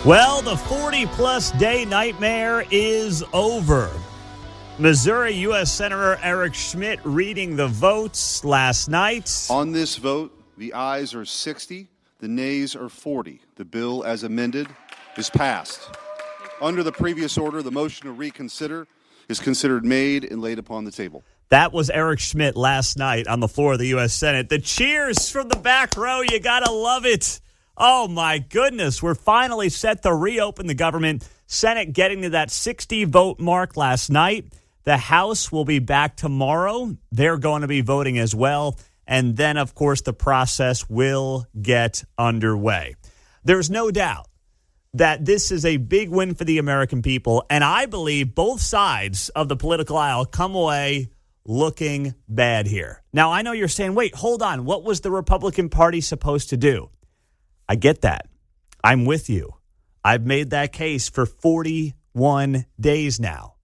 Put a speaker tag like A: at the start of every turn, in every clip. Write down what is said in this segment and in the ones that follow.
A: Well, the 40-plus day nightmare is over. Missouri U.S. Senator Eric Schmitt reading the votes last night.
B: On this vote, the ayes are 60, the nays are 40. The bill as amended is passed. Under the previous order, the motion to reconsider is considered made and laid upon the table.
A: That was Eric Schmitt last night on the floor of the U.S. Senate. The cheers from the back row, you gotta love it. Oh, my goodness. We're finally set to reopen the government. Senate getting to that 60-vote mark last night. The House will be back tomorrow. They're going to be voting as well. And then, of course, the process will get underway. There's no doubt that this is a big win for the American people. And I believe both sides of the political aisle come away looking bad here. Now, I know you're saying, wait, hold on. What was the Republican Party supposed to do? I get that. I'm with you. I've made that case for 41 days now.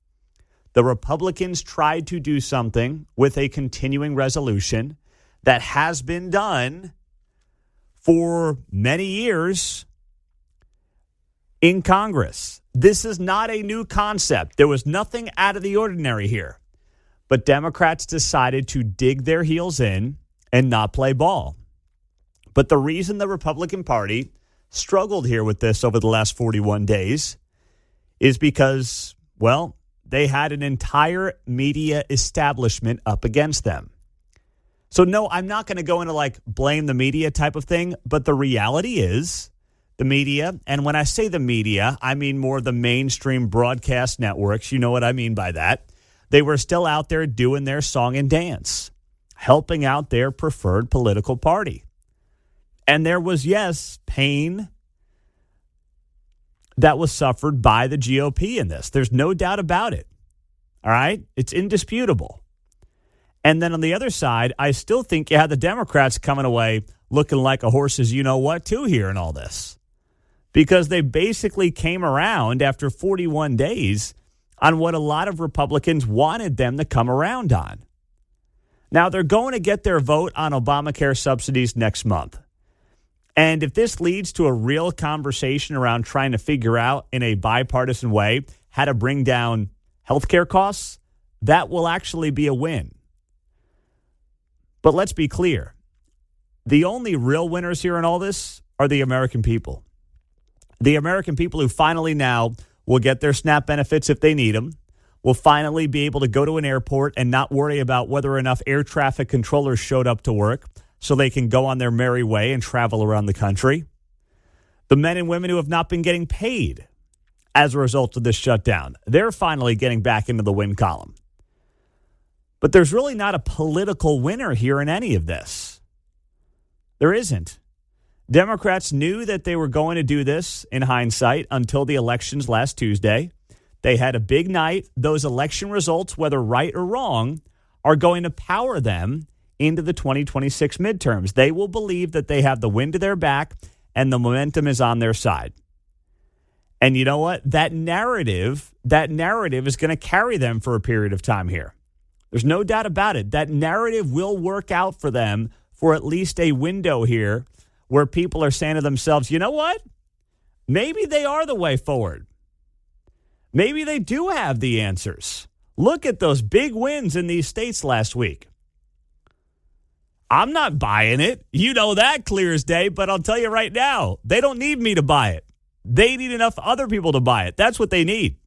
A: The Republicans tried to do something with a continuing resolution that has been done for many years in Congress. This is not a new concept. There was nothing out of the ordinary here. But Democrats decided to dig their heels in and not play ball. But the reason the Republican Party struggled here with this over the last 41 days is because, well, they had an entire media establishment up against them. So, no, I'm not going to go into like blame the media type of thing. But the reality is the media, and when I say the media, I mean more the mainstream broadcast networks. You know what I mean by that. They were still out there doing their song and dance, helping out their preferred political party. And there was, yes, pain that was suffered by the GOP in this. There's no doubt about it. All right? It's indisputable. And then on the other side, I still think you had the Democrats coming away looking like a horse's you-know-what, too, here in all this. Because they basically came around after 41 days on what a lot of Republicans wanted them to come around on. Now, they're going to get their vote on Obamacare subsidies next month. And if this leads to a real conversation around trying to figure out in a bipartisan way how to bring down healthcare costs, that will actually be a win. But let's be clear. The only real winners here in all this are the American people. The American people who finally now will get their SNAP benefits if they need them, will finally be able to go to an airport and not worry about whether enough air traffic controllers showed up to work, so they can go on their merry way and travel around the country. The men and women who have not been getting paid as a result of this shutdown, they're finally getting back into the win column. But there's really not a political winner here in any of this. There isn't. Democrats knew that they were going to do this in hindsight until the elections last Tuesday. They had a big night. Those election results, whether right or wrong, are going to power them into the 2026 midterms. They will believe that they have the wind to their back and the momentum is on their side. And you know what? That narrative is going to carry them for a period of time here. There's no doubt about it. That narrative will work out for them for at least a window here where people are saying to themselves, you know what? Maybe they are the way forward. Maybe they do have the answers. Look at those big wins in these states last week. I'm not buying it. You know that clear as day, but I'll tell you right now, they don't need me to buy it. They need enough other people to buy it. That's what they need.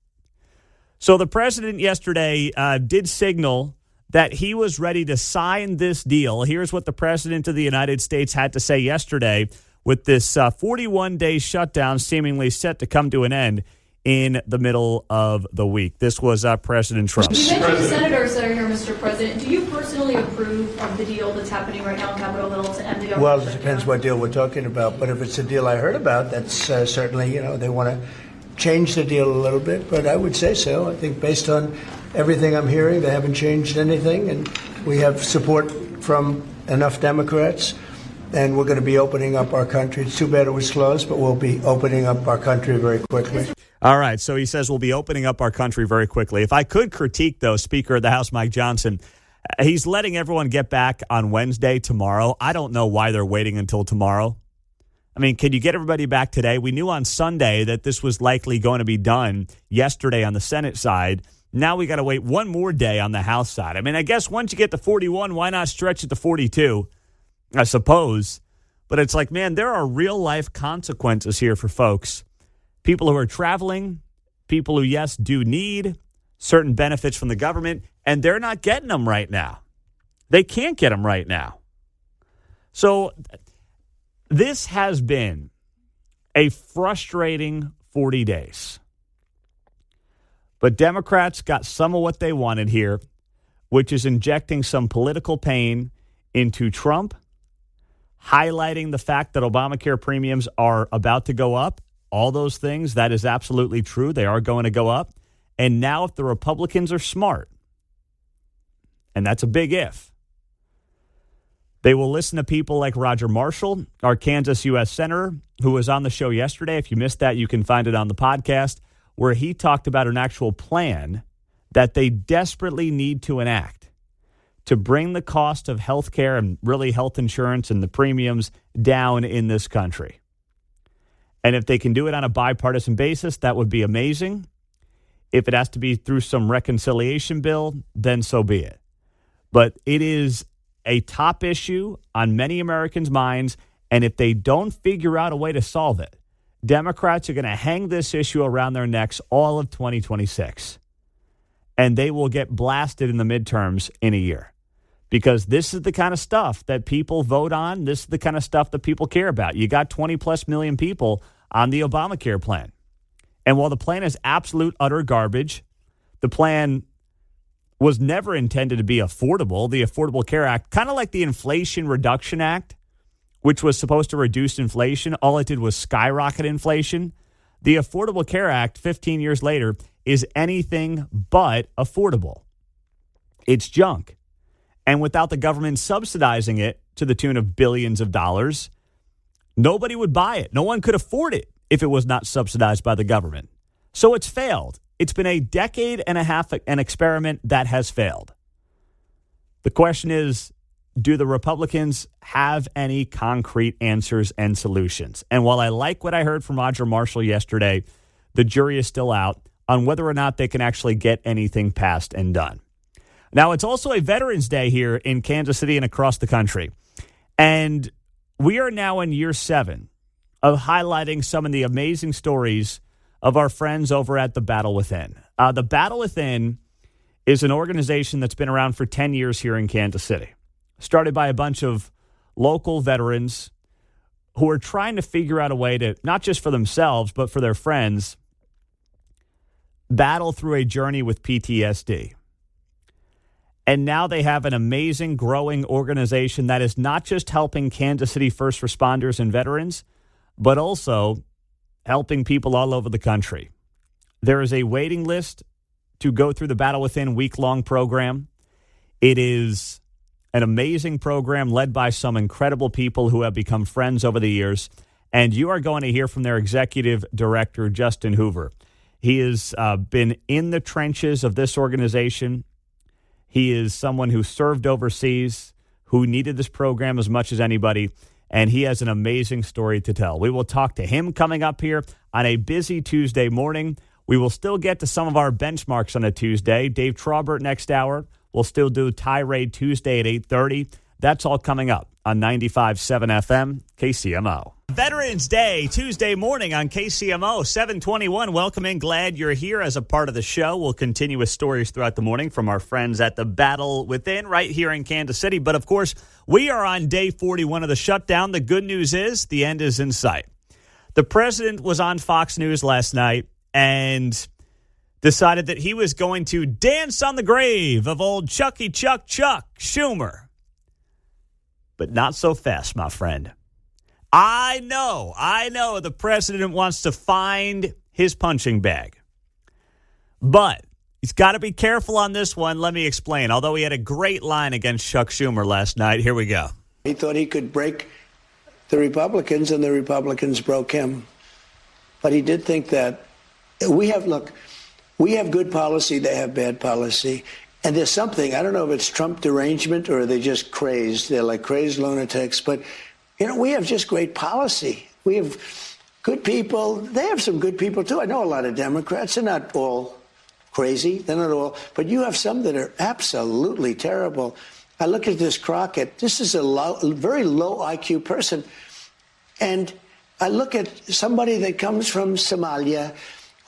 A: So the president yesterday did signal that he was ready to sign this deal. Here's what the president of the United States had to say yesterday with this 41-day shutdown seemingly set to come to an end in the middle of the week. This was President Trump.
C: You mentioned senators that are here, Mr. President. Do you personally approve of the deal that's happening right now on Capitol Hill to end the government?
D: Well, it depends what deal we're talking about. But if it's a deal I heard about, that's certainly, they want to change the deal a little bit. But I would say so. I think based on everything I'm hearing, they haven't changed anything. And we have support from enough Democrats. And we're going to be opening up our country. It's too bad it was closed, but we'll be opening up our country very quickly.
A: All right, so he says we'll be opening up our country very quickly. If I could critique, though, Speaker of the House Mike Johnson, he's letting everyone get back on Wednesday, tomorrow. I don't know why they're waiting until tomorrow. I mean, can you get everybody back today? We knew on Sunday that this was likely going to be done yesterday on the Senate side. Now we got to wait one more day on the House side. I mean, I guess once you get to 41, why not stretch it to 42, I suppose. But it's like, man, there are real-life consequences here for folks. People who are traveling, people who, yes, do need certain benefits from the government, and they're not getting them right now. They can't get them right now. So this has been a frustrating 40 days. But Democrats got some of what they wanted here, which is injecting some political pain into Trump, highlighting the fact that Obamacare premiums are about to go up. All those things, that is absolutely true. They are going to go up. And now if the Republicans are smart, and that's a big if, they will listen to people like Roger Marshall, our Kansas U.S. Senator, who was on the show yesterday. If you missed that, you can find it on the podcast, where he talked about an actual plan that they desperately need to enact to bring the cost of health care and really health insurance and the premiums down in this country. And if they can do it on a bipartisan basis, that would be amazing. If it has to be through some reconciliation bill, then so be it. But it is a top issue on many Americans' minds, and if they don't figure out a way to solve it, Democrats are going to hang this issue around their necks all of 2026. And they will get blasted in the midterms in a year. Because this is the kind of stuff that people vote on. This is the kind of stuff that people care about. You got 20-plus million people on the Obamacare plan. And while the plan is absolute, utter garbage, the plan was never intended to be affordable. The Affordable Care Act, kind of like the Inflation Reduction Act, which was supposed to reduce inflation, all it did was skyrocket inflation. The Affordable Care Act, 15 years later, is anything but affordable. It's junk. And without the government subsidizing it to the tune of billions of dollars, nobody would buy it. No one could afford it if it was not subsidized by the government. So it's failed. It's been a decade and a half an experiment that has failed. The question is, do the Republicans have any concrete answers and solutions? And while I like what I heard from Roger Marshall yesterday, the jury is still out on whether or not they can actually get anything passed and done. Now, it's also a Veterans Day here in Kansas City and across the country. And we are now in year 7 of highlighting some of the amazing stories of our friends over at The Battle Within. The Battle Within is an organization that's been around for 10 years here in Kansas City. Started by a bunch of local veterans who are trying to figure out a way to, not just for themselves, but for their friends, battle through a journey with PTSD. And now they have an amazing, growing organization that is not just helping Kansas City first responders and veterans, but also helping people all over the country. There is a waiting list to go through the Battle Within week-long program. It is an amazing program led by some incredible people who have become friends over the years. And you are going to hear from their executive director, Justin Hoover. He has been in the trenches of this organization. He is someone who served overseas, who needed this program as much as anybody, and he has an amazing story to tell. We will talk to him coming up here on a busy Tuesday morning. We will still get to some of our benchmarks on a Tuesday. Dave Traubert next hour. We'll still do Tirade Tuesday at 8:30. That's all coming up on 95.7 FM, KCMO. Veterans Day, Tuesday morning on KCMO, 721. Welcome in. Glad you're here as a part of the show. We'll continue with stories throughout the morning from our friends at the Battle Within right here in Kansas City. But, of course, we are on day 41 of the shutdown. The good news is the end is in sight. The president was on Fox News last night and decided that he was going to dance on the grave of old Chuck Schumer. But not so fast, my friend. I know the president wants to find his punching bag. But he's got to be careful on this one. Let me explain. Although he had a great line against Chuck Schumer last night. Here we go.
D: He thought he could break the Republicans, and the Republicans broke him. But he did think that we have good policy, they have bad policy. And there's something, I don't know if it's Trump derangement or they're just crazed. They're like crazed lunatics. But, we have just great policy. We have good people. They have some good people, too. I know a lot of Democrats. They're not all crazy. They're not all. But you have some that are absolutely terrible. I look at this Crockett. This is a very low IQ person. And I look at somebody that comes from Somalia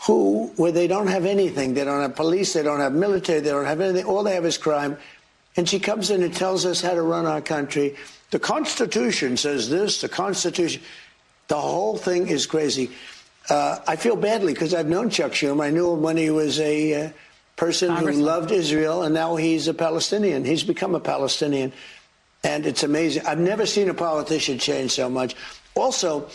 D: where they don't have anything. They don't have police. They don't have military. They don't have anything. All they have is crime. And she comes in and tells us how to run our country. The Constitution says this, the Constitution. The whole thing is crazy. I feel badly because I've known Chuck Schumer. I knew him when he was a person who loved Israel, and now he's a Palestinian. He's become a Palestinian, and it's amazing. I've never seen a politician change so much. Also,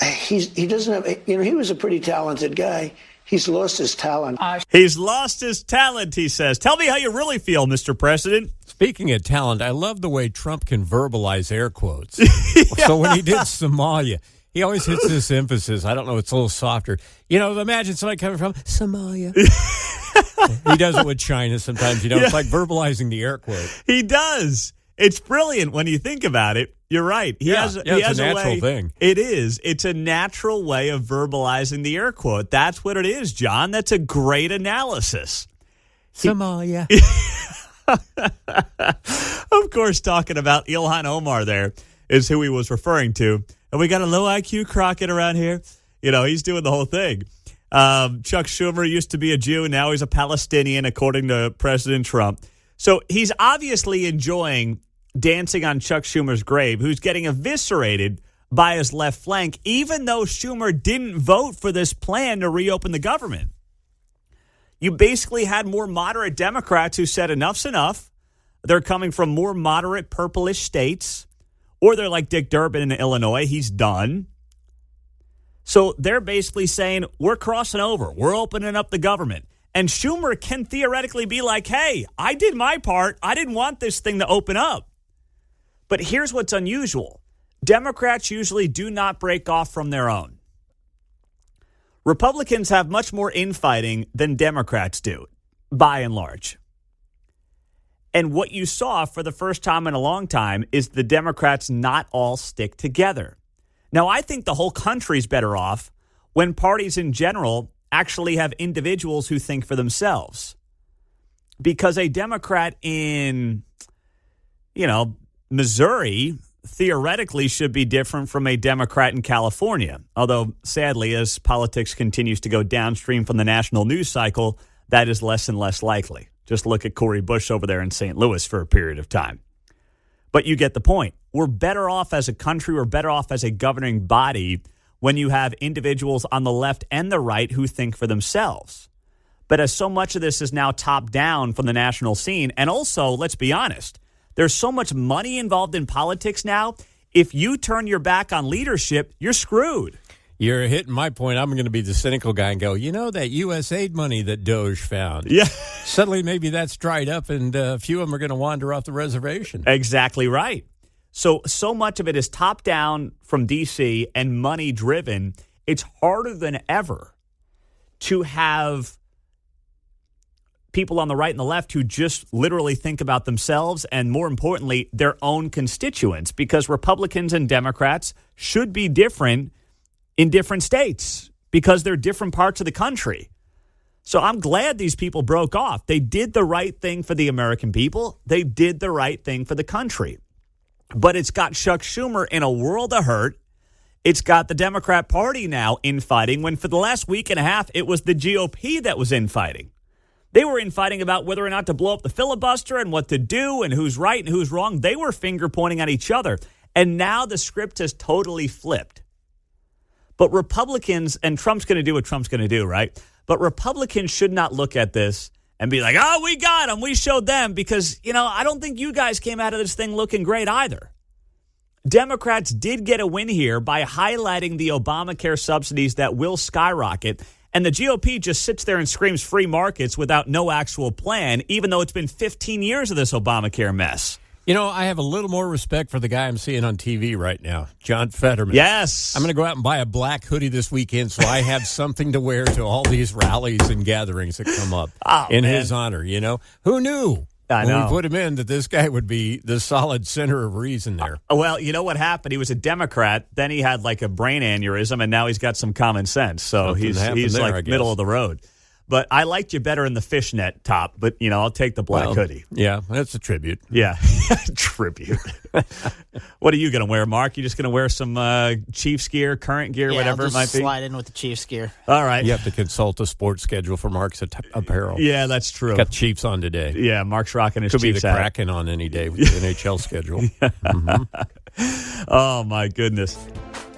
D: he doesn't have, he was a pretty talented guy. He's lost his talent.
A: He's lost his talent, he says. Tell me how you really feel, Mr. President.
E: Speaking of talent, I love the way Trump can verbalize air quotes. So when he did Somalia, he always hits this emphasis. I don't know, it's a little softer. Imagine somebody coming from Somalia. He does it with China sometimes, It's like verbalizing the air quote.
A: He does. It's brilliant when you think about it. You're right. He has
E: it's a natural thing.
A: It is. It's a natural way of verbalizing the air quote. That's what it is, John. That's a great analysis.
E: Somalia.
A: Of course, talking about Ilhan Omar there is who he was referring to. And we got a low IQ Crockett around here. He's doing the whole thing. Chuck Schumer used to be a Jew. Now he's a Palestinian, according to President Trump. So he's obviously enjoying dancing on Chuck Schumer's grave, who's getting eviscerated by his left flank, even though Schumer didn't vote for this plan to reopen the government. You basically had more moderate Democrats who said enough's enough. They're coming from more moderate purplish states, or they're like Dick Durbin in Illinois. He's done. So they're basically saying, we're crossing over. We're opening up the government. And Schumer can theoretically be like, hey, I did my part. I didn't want this thing to open up. But here's what's unusual. Democrats usually do not break off from their own. Republicans have much more infighting than Democrats do, by and large. And what you saw for the first time in a long time is the Democrats not all stick together. Now, I think the whole country's better off when parties in general actually have individuals who think for themselves. Because a Democrat in, Missouri theoretically should be different from a Democrat in California. Although, sadly, as politics continues to go downstream from the national news cycle, that is less and less likely. Just look at Cori Bush over there in St. Louis for a period of time. But you get the point. We're better off as a country, we're better off as a governing body when you have individuals on the left and the right who think for themselves. But as so much of this is now top down from the national scene, and also, let's be honest, there's so much money involved in politics now. If you turn your back on leadership, you're screwed.
E: You're hitting my point. I'm going to be the cynical guy and go, that USAID money that Doge found.
A: Yeah.
E: Suddenly maybe that's dried up and a few of them are going to wander off the reservation.
A: Exactly right. So much of it is top down from D.C. and money driven. It's harder than ever to have people on the right and the left who just literally think about themselves and, more importantly, their own constituents, because Republicans and Democrats should be different in different states because they're different parts of the country. So I'm glad these people broke off. They did the right thing for the American people. They did the right thing for the country. But it's got Chuck Schumer in a world of hurt. It's got the Democrat Party now infighting when for the last week and a half, it was the GOP that was infighting. They were infighting about whether or not to blow up the filibuster and what to do and who's right and who's wrong. They were finger pointing at each other. And now the script has totally flipped. But Republicans, and Trump's going to do what Trump's going to do, right? But Republicans should not look at this and be like, oh, we got them. We showed them because, I don't think you guys came out of this thing looking great either. Democrats did get a win here by highlighting the Obamacare subsidies that will skyrocket. And the GOP just sits there and screams free markets without no actual plan, even though it's been 15 years of this Obamacare mess.
E: I have a little more respect for the guy I'm seeing on TV right now, John Fetterman.
A: Yes.
E: I'm going to go out and buy a black hoodie this weekend so I have something to wear to all these rallies and gatherings that come up his honor, Who knew
A: I
E: when
A: know.
E: we put him in, that this guy would be the solid center of reason there.
A: Well, you know what happened? He was a Democrat. Then he had like a brain aneurysm, and now he's got some common sense. So
E: Something happened
A: he's
E: there, I
A: like
E: guess.
A: middle of the road. But I liked you better in the fishnet top. But, I'll take the black hoodie.
E: Yeah, that's a tribute.
A: Yeah. Tribute. What are you going to wear, Mark? You just going to wear some Chiefs gear, current gear, whatever
F: I'll
A: it might
F: just
A: be?
F: slide in with the Chiefs gear.
A: All right.
E: You have to consult a sports schedule for Mark's apparel.
A: Yeah, that's true.
E: Got Chiefs on today.
A: Yeah, Mark's rocking his
E: Could be the
A: Chiefs hat.
E: Kraken on any day with the NHL schedule.
A: Oh, my goodness.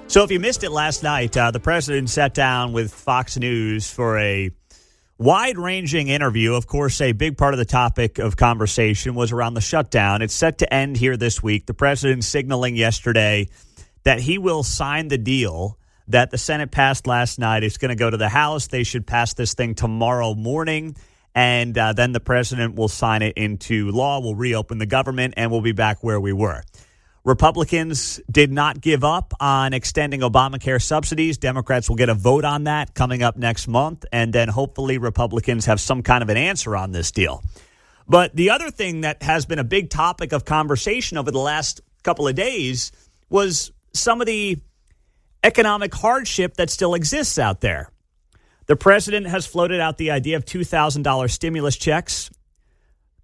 A: So if you missed it last night, the president sat down with Fox News for a wide-ranging interview. Of course, a big part of the topic of conversation was around the shutdown. It's set to end here this week. The president signaling yesterday that he will sign the deal that the Senate passed last night. It's going to go to the House. They should pass this thing tomorrow morning, and then the president will sign it into law. We'll reopen the government, and we'll be back where we were. Republicans did not give up on extending Obamacare subsidies. Democrats will get a vote on that coming up next month, and then hopefully Republicans have some kind of an answer on this deal. But the other thing that has been a big topic of conversation over the last couple of days was some of the economic hardship that still exists out there. The president has floated out the idea of $2,000 stimulus checks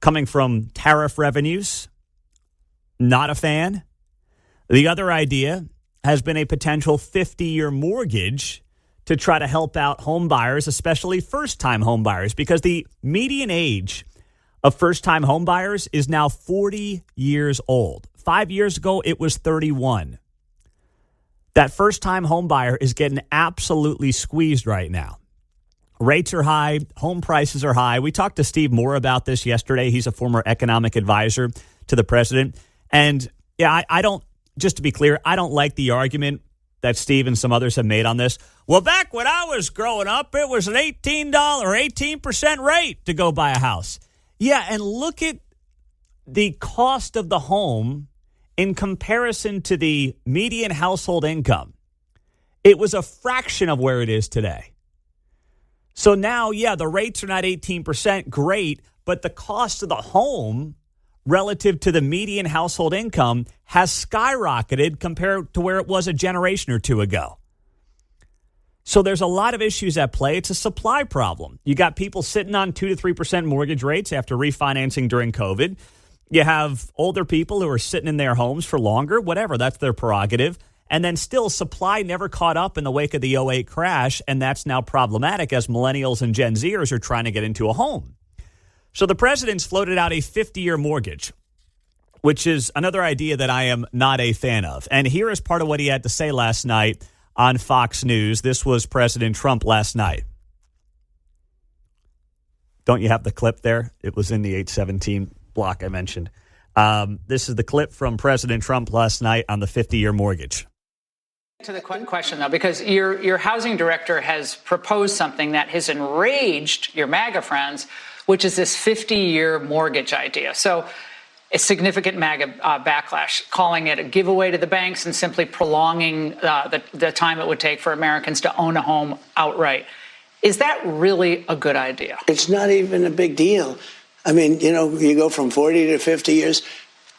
A: coming from tariff revenues. Not a fan. The other idea has been a potential 50-year mortgage to try to help out home buyers, especially first-time home buyers, because the median age of first-time home buyers is now 40 years old. 5 years ago, it was 31. That first-time home buyer is getting absolutely squeezed right now. Rates are high. Home prices are high. We talked to Steve Moore about this yesterday. He's a former economic advisor to the president. And, yeah, I don't, just to be clear, I don't like the argument that Steve and some others have made on this. Well, back when I was growing up, it was an $18% rate to go buy a house. Yeah, and look at the cost of the home in comparison to the median household income. It was a fraction of where it is today. So now, yeah, the rates are not 18%, great, but the cost of the home relative to the median household income has skyrocketed compared to where it was a generation or two ago. So there's a lot of issues at play. It's a supply problem. You got people sitting on 2 to 3% mortgage rates after refinancing during COVID. You have older people who are sitting in their homes for longer, whatever, that's their prerogative. And then still supply never caught up in the wake of the 2008 crash, and that's now problematic as millennials and Gen Zers are trying to get into a home. So the president's floated out a 50-year mortgage, which is another idea that I am not a fan of. And here is part of what he had to say last night on Fox News. This was President Trump last night. Don't you have the clip there? It was in the 817 block I mentioned. This is the clip from President Trump last night on the 50-year mortgage.
G: To the question, though, because your housing director has proposed something that has enraged your MAGA friends, which is this 50-year mortgage idea. So a significant MAGA backlash, calling it a giveaway to the banks and simply prolonging the time it would take for Americans to own a home outright. Is that really a good idea?
H: It's not even a big deal. I mean, you go from 40 to 50 years,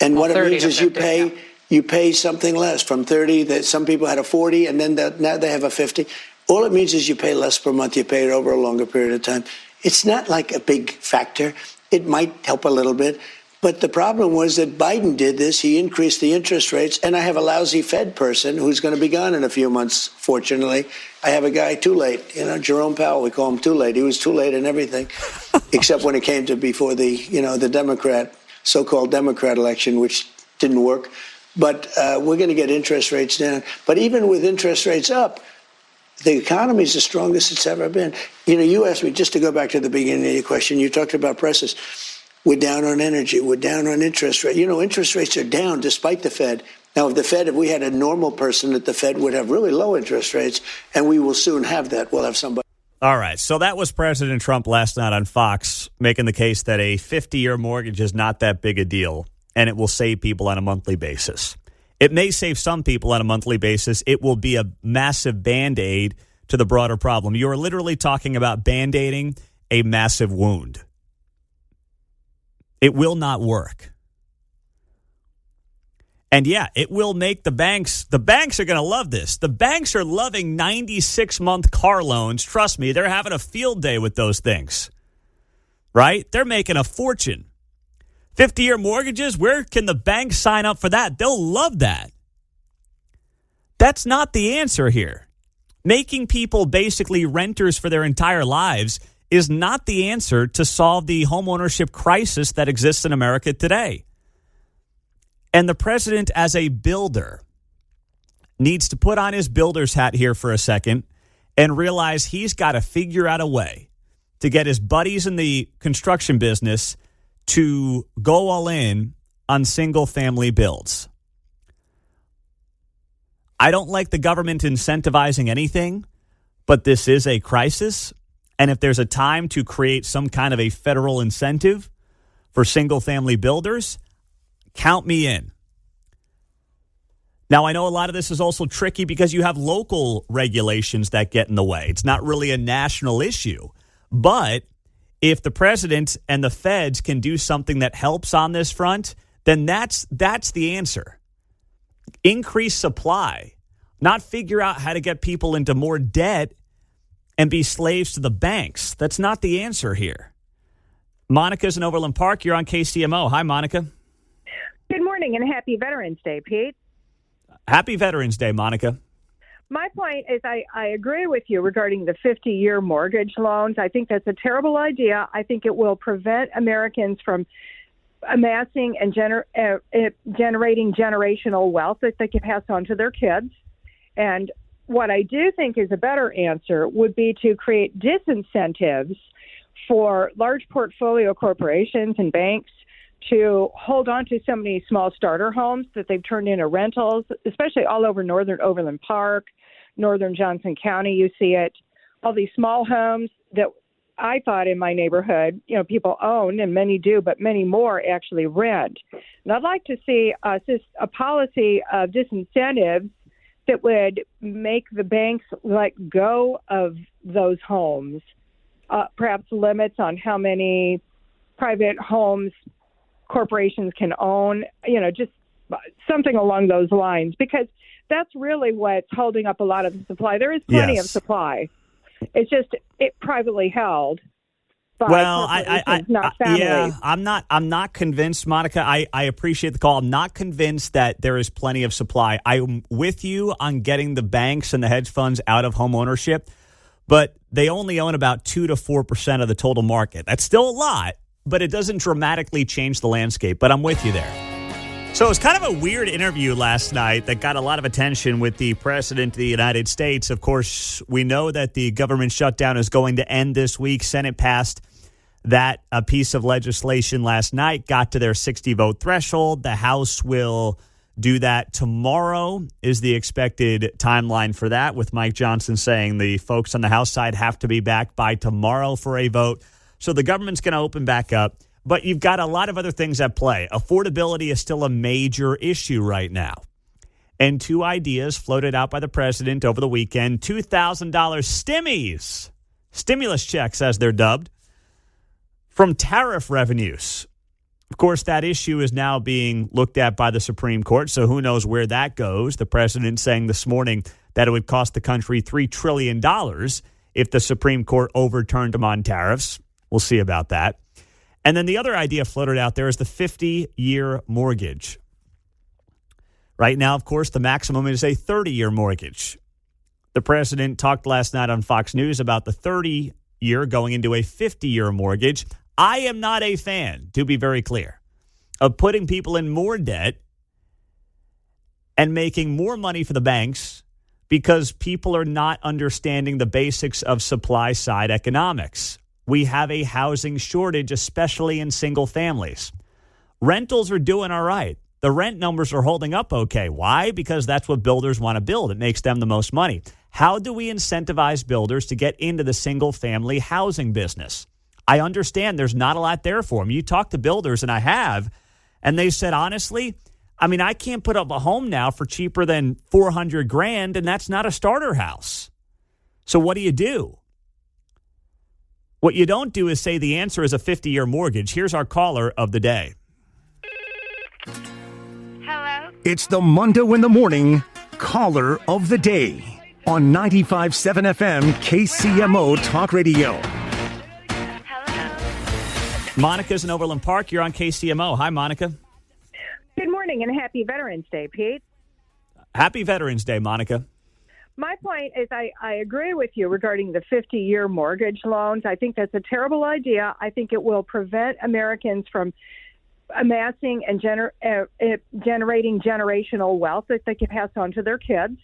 H: and what it means is 50, you pay something less from 30. That some people had a 40, and then now they have a 50. All it means is you pay less per month. You pay it over a longer period of time. It's not like a big factor. It might help a little bit. But the problem was that Biden did this. He increased the interest rates. And I have a lousy Fed person who's going to be gone in a few months, fortunately. I have a guy too late. Jerome Powell, we call him too late. He was too late in everything, except when it came to before the so-called Democrat election, which didn't work. But we're going to get interest rates down. But even with interest rates up, the economy is the strongest it's ever been. You asked me, just to go back to the beginning of your question, you talked about prices. We're down on energy. We're down on interest rate. Interest rates are down despite the Fed. Now, if we had a normal person at the Fed would have really low interest rates, and we will soon have that. We'll have somebody.
A: All right. So that was President Trump last night on Fox, making the case that a 50-year mortgage is not that big a deal, and it will save people on a monthly basis. It may save some people on a monthly basis. It will be a massive Band-Aid to the broader problem. You're literally talking about Band-Aiding a massive wound. It will not work. And yeah, it will make the banks are going to love this. The banks are loving 96-month car loans. Trust me, they're having a field day with those things, right? They're making a fortune. 50-year mortgages, where can the banks sign up for that? They'll love that. That's not the answer here. Making people basically renters for their entire lives is not the answer to solve the homeownership crisis that exists in America today. And the president, as a builder, needs to put on his builder's hat here for a second and realize he's got to figure out a way to get his buddies in the construction business to go all in on single-family builds. I don't like the government incentivizing anything, but this is a crisis. And if there's a time to create some kind of a federal incentive for single-family builders, count me in. Now, I know a lot of this is also tricky because you have local regulations that get in the way. It's not really a national issue. But if the president and the feds can do something that helps on this front, then that's the answer. Increase supply, not figure out how to get people into more debt and be slaves to the banks. That's not the answer here. Monica's in Overland Park. You're on KCMO. Hi, Monica.
F: Good morning and happy Veterans Day, Pete.
A: Happy Veterans Day, Monica.
F: My point is I agree with you regarding the 50-year mortgage loans. I think that's a terrible idea. I think it will prevent Americans from amassing and generating generational wealth that they can pass on to their kids. And what I do think is a better answer would be to create disincentives for large portfolio corporations and banks to hold on to so many small starter homes that they've turned into rentals, especially all over northern Overland Park, northern Johnson County. You see it, all these small homes that I thought in my neighborhood, people own, and many do, but many more actually rent. And I'd like to see a policy of disincentives that would make the banks let go of those homes, perhaps limits on how many private homes corporations can own, just something along those lines, because that's really what's holding up a lot of the supply. There is plenty of supply. It's just privately held.
A: Well, I'm not convinced, Monica. I appreciate the call. I'm not convinced that there is plenty of supply. I'm with you on getting the banks and the hedge funds out of home ownership, but they only own about 2 to 4% of the total market. That's still a lot, but it doesn't dramatically change the landscape. But I'm with you there. So it was kind of a weird interview last night that got a lot of attention with the President of the United States. Of course, we know that the government shutdown is going to end this week. Senate passed that piece of legislation last night, got to their 60-vote threshold. The House will do that tomorrow is the expected timeline for that, with Mike Johnson saying the folks on the House side have to be back by tomorrow for a vote. So the government's going to open back up. But you've got a lot of other things at play. Affordability is still a major issue right now. And two ideas floated out by the president over the weekend. $2,000 stimmies, stimulus checks as they're dubbed, from tariff revenues. Of course, that issue is now being looked at by the Supreme Court, so who knows where that goes. The president saying this morning that it would cost the country $3 trillion if the Supreme Court overturned them on tariffs. We'll see about that. And then the other idea floated out there is the 50-year mortgage. Right now, of course, the maximum is a 30-year mortgage. The president talked last night on Fox News about the 30-year going into a 50-year mortgage. I am not a fan, to be very clear, of putting people in more debt and making more money for the banks because people are not understanding the basics of supply-side economics. We have a housing shortage, especially in single families. Rentals are doing all right. The rent numbers are holding up okay. Why? Because that's what builders want to build. It makes them the most money. How do we incentivize builders to get into the single-family housing business? I understand there's not a lot there for them. You talk to builders, and I have, and they said, honestly, I can't put up a home now for cheaper than $400,000, and that's not a starter house. So what do you do? What you don't do is say the answer is a 50-year mortgage. Here's our caller of the day.
I: Hello?
J: It's the Mundo in the Morning Caller of the Day on 95.7 FM KCMO Talk Radio.
I: Hello?
A: Monica's in Overland Park. You're on KCMO. Hi, Monica.
F: Good morning and happy Veterans Day, Pete.
A: Happy Veterans Day, Monica.
F: My point is I agree with you regarding the 50-year mortgage loans. I think that's a terrible idea. I think it will prevent Americans from amassing and generating generational wealth that they can pass on to their kids.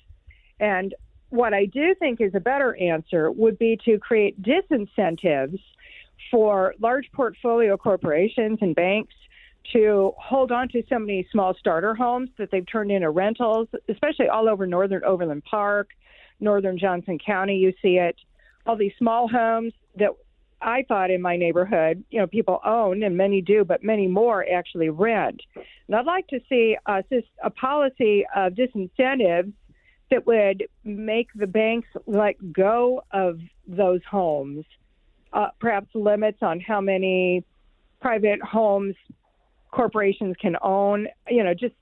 F: And what I do think is a better answer would be to create disincentives for large portfolio corporations and banks to hold on to so many small starter homes that they've turned into rentals, especially all over northern Overland Park, northern Johnson County. You see it, all these small homes that I thought in my neighborhood, people own, and many do, but many more actually rent. And I'd like to see a policy of disincentives that would make the banks let go of those homes, perhaps limits on how many private homes corporations can own, just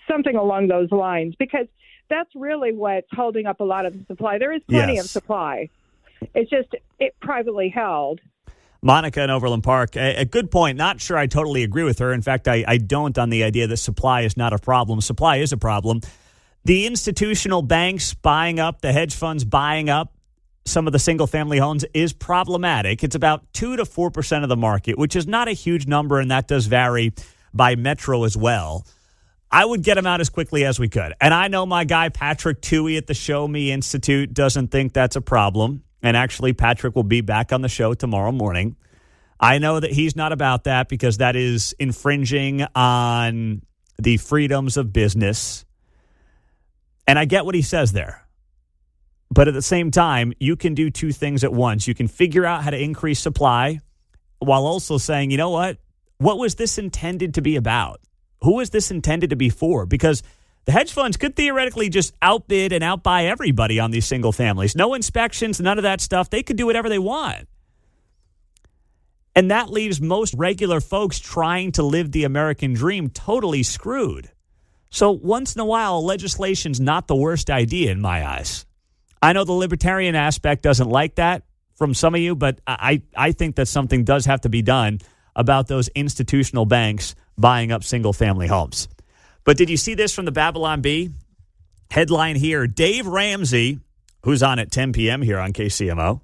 F: something along those lines, because that's really what's holding up a lot of the supply. There is plenty of supply. It's just privately held.
A: Monica in Overland Park, a good point. Not sure I totally agree with her. In fact, I don't on the idea that supply is not a problem. Supply is a problem. The institutional banks buying up, the hedge funds buying up some of the single-family homes is problematic. It's about 2 to 4% of the market, which is not a huge number, and that does vary by metro as well. I would get them out as quickly as we could. And I know my guy Patrick Toohey at the Show Me Institute doesn't think that's a problem. And actually, Patrick will be back on the show tomorrow morning. I know that he's not about that because that is infringing on the freedoms of business. And I get what he says there. But at the same time, you can do two things at once. You can figure out how to increase supply while also saying, you know what? What was this intended to be about? Who is this intended to be for? Because the hedge funds could theoretically just outbid and outbuy everybody on these single families. No inspections, none of that stuff. They could do whatever they want. And that leaves most regular folks trying to live the American dream totally screwed. So once in a while, legislation's not the worst idea in my eyes. I know the libertarian aspect doesn't like that from some of you, but I think that something does have to be done about those institutional banks buying up single-family homes. But did you see this from the Babylon Bee? Headline here, Dave Ramsey, who's on at 10 p.m. here on KCMO,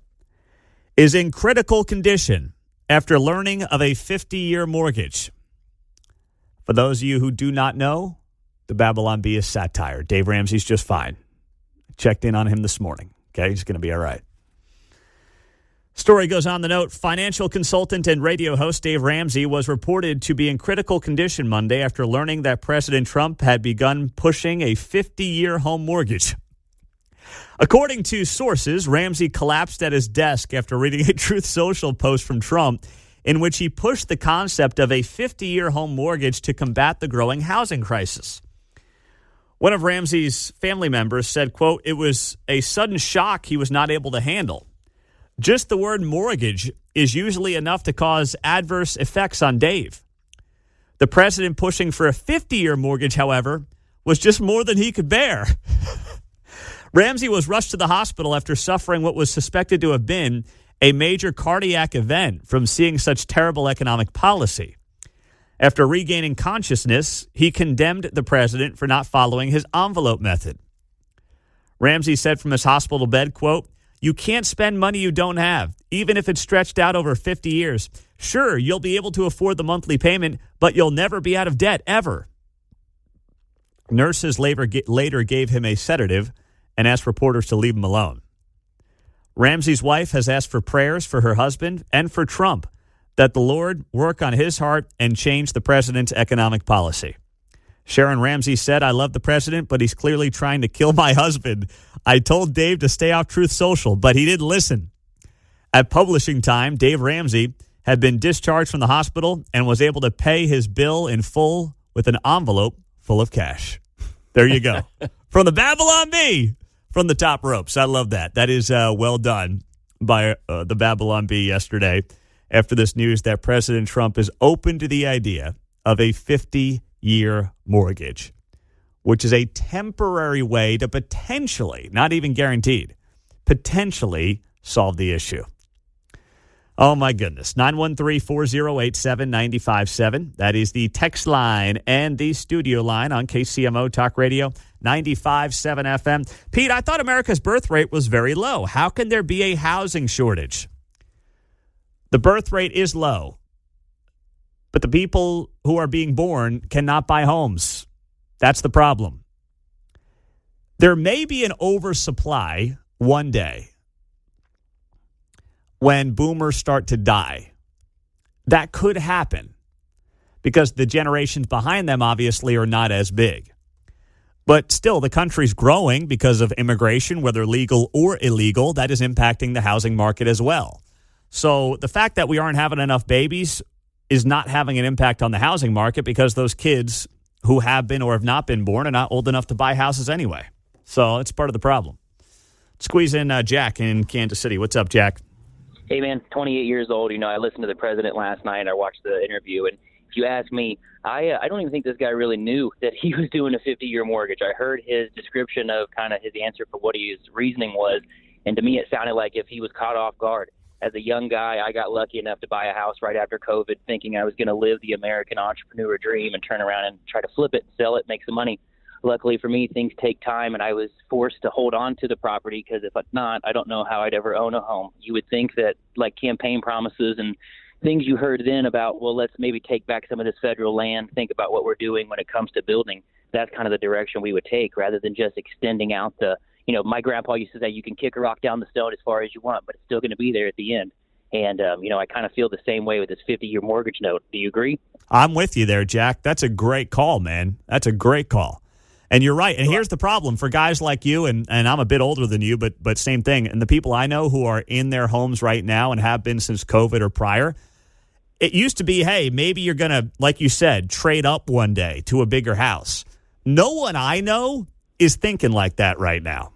A: is in critical condition after learning of a 50-year mortgage. For those of you who do not know, the Babylon Bee is satire. Dave Ramsey's just fine. Checked in on him this morning. Okay, he's going to be all right. Story goes on the note. Financial consultant and radio host Dave Ramsey was reported to be in critical condition Monday after learning that President Trump had begun pushing a 50-year home mortgage. According to sources, Ramsey collapsed at his desk after reading a Truth Social post from Trump in which he pushed the concept of a 50-year home mortgage to combat the growing housing crisis. One of Ramsey's family members said, quote, "It was a sudden shock he was not able to handle. Just the word mortgage is usually enough to cause adverse effects on Dave. The president pushing for a 50-year mortgage, however, was just more than he could bear." Ramsey was rushed to the hospital after suffering what was suspected to have been a major cardiac event from seeing such terrible economic policy. After regaining consciousness, he condemned the president for not following his envelope method. Ramsey said from his hospital bed, quote, "You can't spend money you don't have, even if it's stretched out over 50 years. Sure, you'll be able to afford the monthly payment, but you'll never be out of debt, ever." Nurses later gave him a sedative and asked reporters to leave him alone. Ramsey's wife has asked for prayers for her husband and for Trump, that the Lord work on his heart and change the president's economic policy. Sharon Ramsey said, "I love the president, but he's clearly trying to kill my husband. I told Dave to stay off Truth Social, but he didn't listen." At publishing time, Dave Ramsey had been discharged from the hospital and was able to pay his bill in full with an envelope full of cash. There you go. From the Babylon Bee, from the top ropes. I love that. That is well done by the Babylon Bee yesterday after this news that President Trump is open to the idea of a 50-year mortgage, which is a temporary way to potentially, not even guaranteed, potentially solve the issue. Oh, my goodness. 913-408-7957. That is the text line and the studio line on KCMO Talk Radio 95.7 FM. Pete, I thought America's birth rate was very low. How can there be a housing shortage? The birth rate is low, but the people who are being born cannot buy homes. That's the problem. There may be an oversupply one day when boomers start to die. That could happen because the generations behind them obviously are not as big. But still, the country's growing because of immigration, whether legal or illegal. That is impacting the housing market as well. So the fact that we aren't having enough babies is not having an impact on the housing market because those kids who have been or have not been born are not old enough to buy houses anyway. So it's part of the problem. Squeeze in Jack in Kansas City. What's up, Jack?
I: Hey, man, 28 years old. You know, I listened to the president last night. I watched the interview. And if you ask me, I don't even think this guy really knew that he was doing a 50-year mortgage. I heard his description of kind of his answer for what his reasoning was. And to me, it sounded like if he was caught off guard. As a young guy, I got lucky enough to buy a house right after COVID, thinking I was going to live the American entrepreneur dream and turn around and try to flip it, sell it, make some money. Luckily for me, things take time, and I was forced to hold on to the property because if not, I don't know how I'd ever own a home. You would think that, like campaign promises and things you heard then about, well, let's maybe take back some of this federal land, think about what we're doing when it comes to building. That's kind of the direction we would take rather than just extending out the, you know, my grandpa used to say you can kick a rock down the stone as far as you want, but it's still going to be there at the end. And, you know, I kind of feel the same way with this 50-year mortgage note. Do you agree? I'm with you there, Jack. That's a great call, man. That's a great call. And you're right. And here's the problem for guys like you, and I'm a bit older than you, but same thing. And the people I know who are in their homes right now and have been since COVID or prior, it used to be, hey, maybe you're going to, like you said, trade up one day to a bigger house. No one I know is thinking like that right now.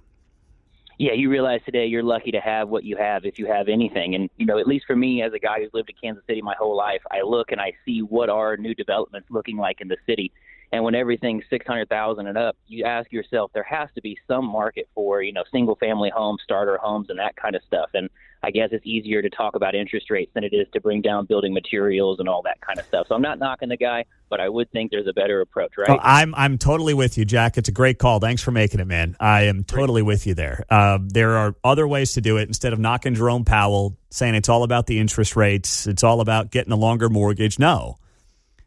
I: Yeah, you realize today you're lucky to have what you have if you have anything. And, you know, at least for me as a guy who's lived in Kansas City my whole life, I look and I see what are new developments looking like in the city. And when everything's $600,000 and up, you ask yourself, there has to be some market for, you know, single family homes, starter homes, and that kind of stuff. And I guess it's easier to talk about interest rates than it is to bring down building materials and all that kind of stuff. So I'm not knocking the guy, but I would think there's a better approach, right? Oh, I'm totally with you, Jack. It's a great call. Thanks for making it, man. I am totally with you there. There are other ways to do it. Instead of knocking Jerome Powell, saying it's all about the interest rates, it's all about getting a longer mortgage. No.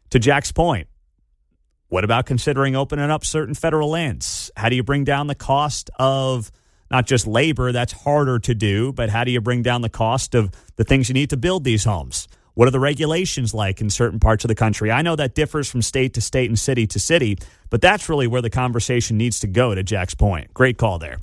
I: To Jack's point, what about considering opening up certain federal lands? How do you bring down the cost of not just labor, that's harder to do, but how do you bring down the cost of the things you need to build these homes? What are the regulations like in certain parts of the country? I know that differs from state to state and city to city, but that's really where the conversation needs to go, to Jack's point. Great call there.